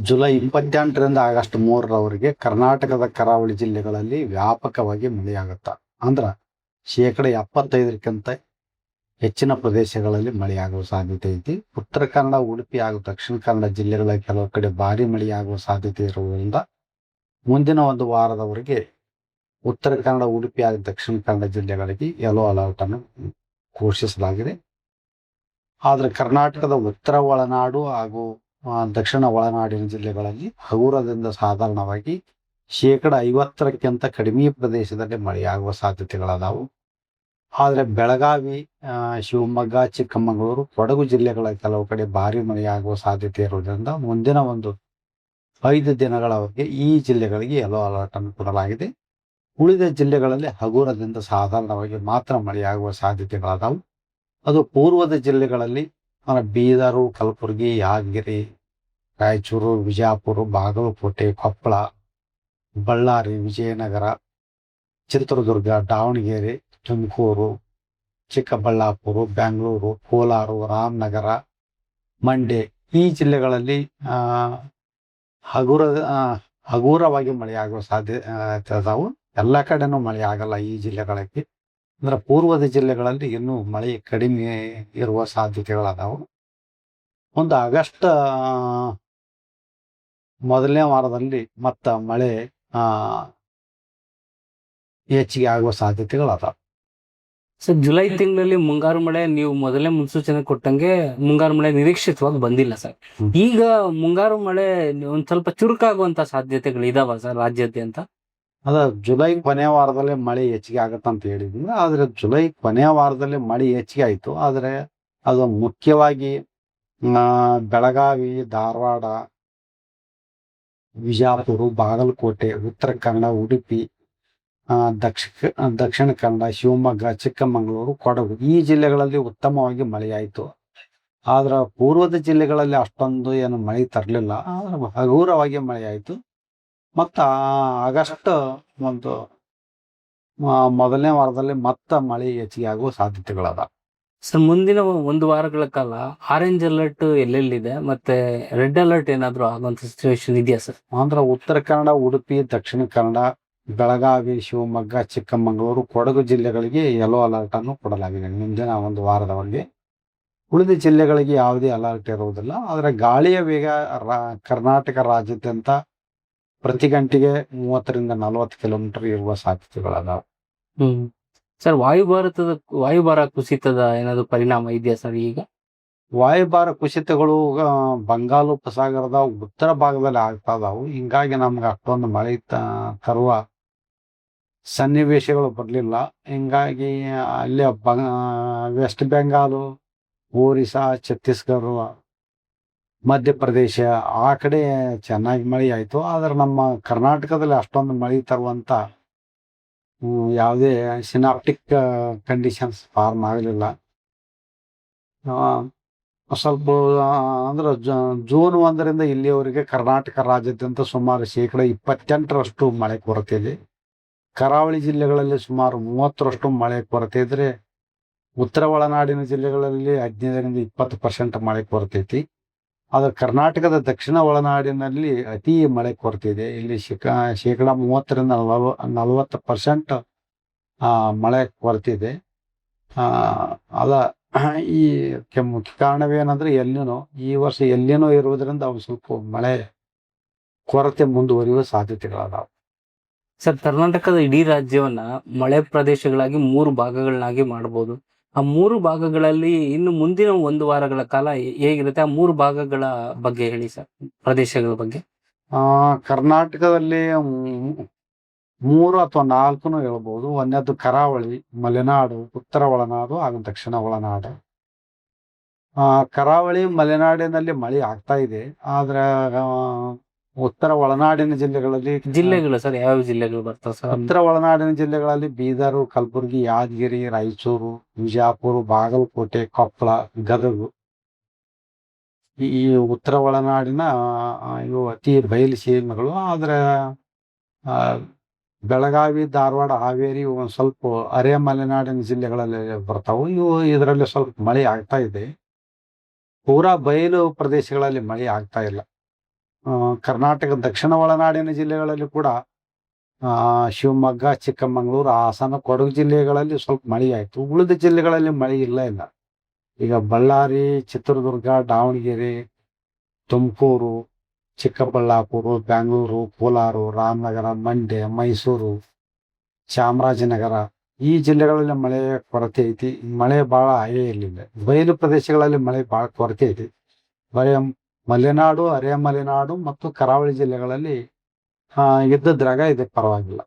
July 28ರಿಂದ August 3ರವರೆಗೆ ಕರ್ನಾಟಕದ ಕರಾವಳಿ ಜಿಲ್ಲೆಗಳಲ್ಲಿ ವ್ಯಾಪಕವಾಗಿ ಮಳೆಯಾಗುತ್ತ. ಅಂದ್ರೆ 75%ಕ್ಕಿಂತ ಹೆಚ್ಚಿನ ಪ್ರದೇಶಗಳಲ್ಲಿ ಮಳೆಯಾಗುವ ಸಾಧ್ಯತೆ ಐತಿ. ಉತ್ತರ ಕನ್ನಡ, ಉಡುಪಿ ಹಾಗೂ ದಕ್ಷಿಣ ಕನ್ನಡ ಜಿಲ್ಲೆಗಳ ಕೆಲವು ಕಡೆ ಭಾರಿ ಮಳೆಯಾಗುವ ಸಾಧ್ಯತೆ ಇರುವುದರಿಂದ ಮುಂದಿನ ಒಂದು ವಾರದವರೆಗೆ ಉತ್ತರ ಕನ್ನಡ, ಉಡುಪಿ ಹಾಗೂ ದಕ್ಷಿಣ ಕನ್ನಡ ಜಿಲ್ಲೆಗಳಿಗೆ ಯೆಲ್ಲೋ ಅಲರ್ಟ್ ಅನ್ನು ಘೋಷಿಸಲಾಗಿದೆ. ಆದರೆ ಕರ್ನಾಟಕದ ಉತ್ತರ ಒಳನಾಡು ಹಾಗೂ ದಕ್ಷಿಣ ಒಳನಾಡಿನ ಜಿಲ್ಲೆಗಳಲ್ಲಿ ಹಗುರದಿಂದ ಸಾಧಾರಣವಾಗಿ 50%ಕ್ಕಿಂತ ಕಡಿಮೆ ಪ್ರದೇಶದಲ್ಲಿ ಮಳೆಯಾಗುವ ಸಾಧ್ಯತೆಗಳದಾವು. ಆದರೆ ಬೆಳಗಾವಿ, ಶಿವಮೊಗ್ಗ, ಚಿಕ್ಕಮಗಳೂರು, ಕೊಡಗು ಜಿಲ್ಲೆಗಳ ಕೆಲವು ಕಡೆ ಭಾರಿ ಮಳೆಯಾಗುವ ಸಾಧ್ಯತೆ ಇರುವುದರಿಂದ ಮುಂದಿನ ಒಂದು 5 ದಿನಗಳವರೆಗೆ ಈ ಜಿಲ್ಲೆಗಳಿಗೆ ಯೆಲ್ಲೋ ಅಲರ್ಟ್ ಅನ್ನು ಕೊಡಲಾಗಿದೆ. ಉಳಿದ ಜಿಲ್ಲೆಗಳಲ್ಲಿ ಹಗುರದಿಂದ ಸಾಧಾರಣವಾಗಿ ಮಾತ್ರ ಮಳೆಯಾಗುವ ಸಾಧ್ಯತೆಗಳದಾವು. ಅದು ಪೂರ್ವದ ಜಿಲ್ಲೆಗಳಲ್ಲಿ ಬೀದರು, ಕಲಬುರಗಿ, ಯಾದಗಿರಿ, ರಾಯಚೂರು, ವಿಜಯಪುರ, ಬಾಗಲಕೋಟೆ, ಕೊಪ್ಪಳ, ಬಳ್ಳಾರಿ, ವಿಜಯನಗರ, ಚಿತ್ರದುರ್ಗ, ದಾವಣಗೆರೆ, ತುಮಕೂರು, ಚಿಕ್ಕಬಳ್ಳಾಪುರ, ಬೆಂಗಳೂರು, ಕೋಲಾರ, ರಾಮನಗರ, ಮಂಡ್ಯ ಈ ಜಿಲ್ಲೆಗಳಲ್ಲಿ ಹಗುರವಾಗಿ ಮಳೆಯಾಗುವ ಸಾಧ್ಯತೆ ಅದಾವು. ಎಲ್ಲ ಕಡೆನೂ ಮಳೆ ಆಗಲ್ಲ ಈ ಜಿಲ್ಲೆಗಳಿಗೆ. ಅಂದ್ರೆ ಪೂರ್ವದ ಜಿಲ್ಲೆಗಳಲ್ಲಿ ಇನ್ನೂ ಮಳೆ ಕಡಿಮೆ ಇರುವ ಸಾಧ್ಯತೆಗಳದಾವು. ಒಂದು ಆಗಸ್ಟ್ ಮೊದಲನೇ ವಾರದಲ್ಲಿ ಮತ್ತ ಮಳೆ ಹೆಚ್ಚಿಗೆ ಆಗುವ ಸಾಧ್ಯತೆಗಳದಾವ. ಸರ್, ಜುಲೈ ತಿಂಗಳಲ್ಲಿ ಮುಂಗಾರು ಮಳೆ ನೀವು ಮೊದಲೇ ಮುನ್ಸೂಚನೆ ಕೊಟ್ಟಂಗೆ ಮುಂಗಾರು ಮಳೆ ನಿರೀಕ್ಷಿತವಾಗಿ ಬಂದಿಲ್ಲ ಸರ್. ಈಗ ಮುಂಗಾರು ಮಳೆ ಒಂದ್ ಸ್ವಲ್ಪ ಚುರುಕಾಗುವಂತ ಸಾಧ್ಯತೆಗಳು ಇದಾವ ಸರ್ ರಾಜ್ಯಾದ್ಯಂತ? ಅದ ಜುಲೈ ಕೊನೆಯ ವಾರದಲ್ಲಿ ಮಳೆ ಹೆಚ್ಚಿಗೆ ಆಗತ್ತಂತ ಹೇಳಿದ್ವಿ. ಆದ್ರೆ ಜುಲೈ ಕೊನೆಯ ವಾರದಲ್ಲಿ ಮಳೆ ಹೆಚ್ಚಿಗೆ ಆಯ್ತು. ಆದ್ರೆ ಅದು ಮುಖ್ಯವಾಗಿ ಬೆಳಗಾವಿ, ಧಾರವಾಡ, ವಿಜಯಪುರ, ಬಾಗಲಕೋಟೆ, ಉತ್ತರ ಕನ್ನಡ, ಉಡುಪಿ, ದಕ್ಷಿಣ ಕನ್ನಡ, ಶಿವಮೊಗ್ಗ, ಚಿಕ್ಕಮಗಳೂರು, ಕೊಡಗು ಈ ಜಿಲ್ಲೆಗಳಲ್ಲಿ ಉತ್ತಮವಾಗಿ ಮಳೆಯಾಯಿತು. ಆದ್ರೆ ಪೂರ್ವದ ಜಿಲ್ಲೆಗಳಲ್ಲಿ ಅಷ್ಟೊಂದು ಏನು ಮಳೆ ತರಲಿಲ್ಲ. ಆದ್ರೆ ಹಗುರವಾಗಿ ಮಳೆಯಾಯಿತು. ಮತ್ತು ಆಗಸ್ಟ್ ಒಂದು ಮೊದಲನೇ ವಾರದಲ್ಲಿ ಮತ್ತೆ ಮಳೆ ಹೆಚ್ಚಿಗೆ ಆಗುವ ಸಾಧ್ಯತೆಗಳದ. ಸರ್, ಮುಂದಿನ ಒಂದು ವಾರಗಳ ಕಾಲ ಆರೆಂಜ್ ಅಲರ್ಟ್ ಎಲ್ಲೆಲ್ಲಿದೆ ಮತ್ತೆ ರೆಡ್ ಅಲರ್ಟ್ ಏನಾದ್ರು ಆಗುವಂತ ಸಿಚುವೇಶನ್ ಇದೆಯಾ ಸರ್? ಅಂದ್ರೆ ಉತ್ತರ ಕನ್ನಡ, ಉಡುಪಿ, ದಕ್ಷಿಣ ಕನ್ನಡ, ಬೆಳಗಾವಿ, ಶಿವಮೊಗ್ಗ, ಚಿಕ್ಕಮಗಳೂರು, ಕೊಡಗು ಜಿಲ್ಲೆಗಳಿಗೆ ಯೆಲ್ಲೋ ಅಲರ್ಟ್ ಅನ್ನು ಕೊಡಲಾಗಿದೆ ಮುಂದಿನ ಒಂದು ವಾರದವರೆಗೆ. ಉಳಿದ ಜಿಲ್ಲೆಗಳಿಗೆ ಯಾವುದೇ ಅಲರ್ಟ್ ಇರುವುದಿಲ್ಲ. ಆದರೆ ಗಾಳಿಯ ವೇಗ ಕರ್ನಾಟಕ ರಾಜ್ಯಾದ್ಯಂತ ಪ್ರತಿ ಗಂಟೆಗೆ 30ರಿಂದ 40 ಕಿಲೋಮೀಟರ್ ಇರುವ ಸಾಧ್ಯತೆಗಳದಾವ. ಸರ್, ವಾಯುಭಾರ ಕುಸಿತದ ಏನಾದ್ರು ಪರಿಣಾಮ ಇದೆಯಾ ಸರ್? ಈಗ ವಾಯುಭಾರ ಕುಸಿತಗಳು ಬಂಗಾಳ ಉಪಸಾಗರದ ಉತ್ತರ ಭಾಗದಲ್ಲಿ ಆಗ್ತಾ ಇದಾವು. ಹಿಂಗಾಗಿ ನಮ್ಗೆ ಅಷ್ಟೊಂದು ಮಳೆ ತರುವ ಸನ್ನಿವೇಶಗಳು ಬರಲಿಲ್ಲ. ಹಿಂಗಾಗಿ ಅಲ್ಲಿ ವೆಸ್ಟ್ ಬೆಂಗಾಲು, ಒರಿಸ್ಸಾ, ಛತ್ತೀಸ್ಗಢ, ಮಧ್ಯಪ್ರದೇಶ ಆ ಕಡೆ ಚೆನ್ನಾಗಿ ಮಳೆ ಆಯಿತು. ಆದರೆ ನಮ್ಮ ಕರ್ನಾಟಕದಲ್ಲಿ ಅಷ್ಟೊಂದು ಮಳೆ ತರುವಂಥ ಯಾವುದೇ ಸಿನಾಪ್ಟಿಕ್ ಕಂಡೀಷನ್ಸ್ ಫಾರ್ಮ್ ಆಗಲಿಲ್ಲ. ಸ್ವಲ್ಪ ಅಂದ್ರೆ ಜೂನ್ 1ರಿಂದ ಇಲ್ಲಿಯವರೆಗೆ ಕರ್ನಾಟಕ ರಾಜ್ಯಾದ್ಯಂತ ಸುಮಾರು 28%ರಷ್ಟು ಮಳೆ ಕೊರತೆ ಇದೆ. ಕರಾವಳಿ ಜಿಲ್ಲೆಗಳಲ್ಲಿ ಸುಮಾರು 30ರಷ್ಟು ಮಳೆ ಕೊರತೆ ಇದ್ರೆ, ಉತ್ತರ ಒಳನಾಡಿನ ಜಿಲ್ಲೆಗಳಲ್ಲಿ 15ರಿಂದ 20% ಮಳೆ ಕೊರತೆ ಐತಿ. ಆದರೆ ಕರ್ನಾಟಕದ ದಕ್ಷಿಣ ಒಳನಾಡಿನಲ್ಲಿ ಅತಿ ಮಳೆ ಕೊರತೆ ಇದೆ. ಇಲ್ಲಿ ಶೇಕಡ 30ರಿಂದ 40% ಮಳೆ ಕೊರತೆ ಇದೆ. ಅದ ಈ ಮುಖ್ಯ ಕಾರಣವೇನಂದ್ರೆ ಎಲ್ಲಿನೋ ಈ ವರ್ಷ ಎಲ್ಲಿನೋ ಇರುವುದರಿಂದ ಅವು ಸ್ವಲ್ಪ ಮಳೆ ಕೊರತೆ ಮುಂದುವರಿಯುವ ಸಾಧ್ಯತೆಗಳದಾವೆ. ಸರ್, ಕರ್ನಾಟಕದ ಇಡೀ ರಾಜ್ಯವನ್ನ ಮಳೆ ಪ್ರದೇಶಗಳಾಗಿ 3 ಭಾಗಗಳನ್ನಾಗಿ ಮಾಡಬಹುದು. ಆ 3 ಭಾಗಗಳಲ್ಲಿ ಇನ್ನು ಮುಂದಿನ ಒಂದು ವಾರಗಳ ಕಾಲ ಹೇಗಿರುತ್ತೆ? ಆ 3 ಭಾಗಗಳ ಬಗ್ಗೆ ಹೇಳಿ ಸರ್, ಪ್ರದೇಶಗಳ ಬಗ್ಗೆ. ಕರ್ನಾಟಕದಲ್ಲಿ 3 ಅಥವಾ 4 ಹೇಳ್ಬೋದು. ಒಂದನೇದು ಕರಾವಳಿ, ಮಲೆನಾಡು, ಉತ್ತರ ಒಳನಾಡು ಹಾಗೂ ದಕ್ಷಿಣ ಒಳನಾಡು. ಕರಾವಳಿ, ಮಲೆನಾಡಿನಲ್ಲಿ ಮಳೆ ಆಗ್ತಾ ಇದೆ. ಆದ್ರೆ ಉತ್ತರ ಒಳನಾಡಿನ ಜಿಲ್ಲೆಗಳು ಸರ್, ಯಾವ ಜಿಲ್ಲೆಗಳು ಬರ್ತಾವ ಸರ್? ಉತ್ತರ ಒಳನಾಡಿನ ಜಿಲ್ಲೆಗಳಲ್ಲಿ ಬೀದರು, ಕಲಬುರಗಿ, ಯಾದಗಿರಿ, ರಾಯಚೂರು, ವಿಜಯಪುರ, ಬಾಗಲಕೋಟೆ, ಕೊಪ್ಪಳ, ಗದಗ ಈ ಉತ್ತರ ಒಳನಾಡಿನ ಇವು ಅತಿ ಬಯಲು ಸೀಮೆಗಳು. ಆದ್ರೆ ಬೆಳಗಾವಿ, ಧಾರವಾಡ, ಹಾವೇರಿ ಒಂದು ಸ್ವಲ್ಪ ಅರೆ ಮಲೆನಾಡಿನ ಜಿಲ್ಲೆಗಳಲ್ಲಿ ಬರ್ತಾವು. ಇದರಲ್ಲಿ ಸ್ವಲ್ಪ ಮಳೆ ಆಗ್ತಾ ಇದೆ. ಪೂರಾ ಬಯಲು ಪ್ರದೇಶಗಳಲ್ಲಿ ಮಳೆ ಆಗ್ತಾ ಇಲ್ಲ. ಕರ್ನಾಟಕ ದಕ್ಷಿಣ ಒಳನಾಡಿನ ಜಿಲ್ಲೆಗಳಲ್ಲಿ ಕೂಡ ಶಿವಮೊಗ್ಗ, ಚಿಕ್ಕಮಗಳೂರು, ಹಾಸನ, ಕೊಡಗು ಜಿಲ್ಲೆಗಳಲ್ಲಿ ಸ್ವಲ್ಪ ಮಳೆ ಆಯಿತು. ಉಳಿದ ಜಿಲ್ಲೆಗಳಲ್ಲಿ ಮಳೆ ಇಲ್ಲ. ಈಗ ಬಳ್ಳಾರಿ, ಚಿತ್ರದುರ್ಗ, ದಾವಣಗೆರೆ, ತುಮಕೂರು, ಚಿಕ್ಕಬಳ್ಳಾಪುರ, ಬೆಂಗಳೂರು, ಕೋಲಾರ, ರಾಮನಗರ, ಮಂಡ್ಯ, ಮೈಸೂರು, ಚಾಮರಾಜನಗರ ಈ ಜಿಲ್ಲೆಗಳಲ್ಲಿ ಮಳೆ ಕೊರತೆ ಐತಿ. ಮಳೆ ಭಾಳ ಇಲ್ಲಿಲ್ಲ. ಬಯಲು ಪ್ರದೇಶಗಳಲ್ಲಿ ಮಳೆ ಭಾಳ ಕೊರತೆ ಐತಿ. ಬರೀ ಮಲೆನಾಡು, ಅರೆ ಮಲೆನಾಡು ಮತ್ತು ಕರಾವಳಿ ಜಿಲ್ಲೆಗಳಲ್ಲಿ ಇದ್ದದ್ರಾಗ ಇದಕ್ಕೆ ಪರವಾಗಿಲ್ಲ.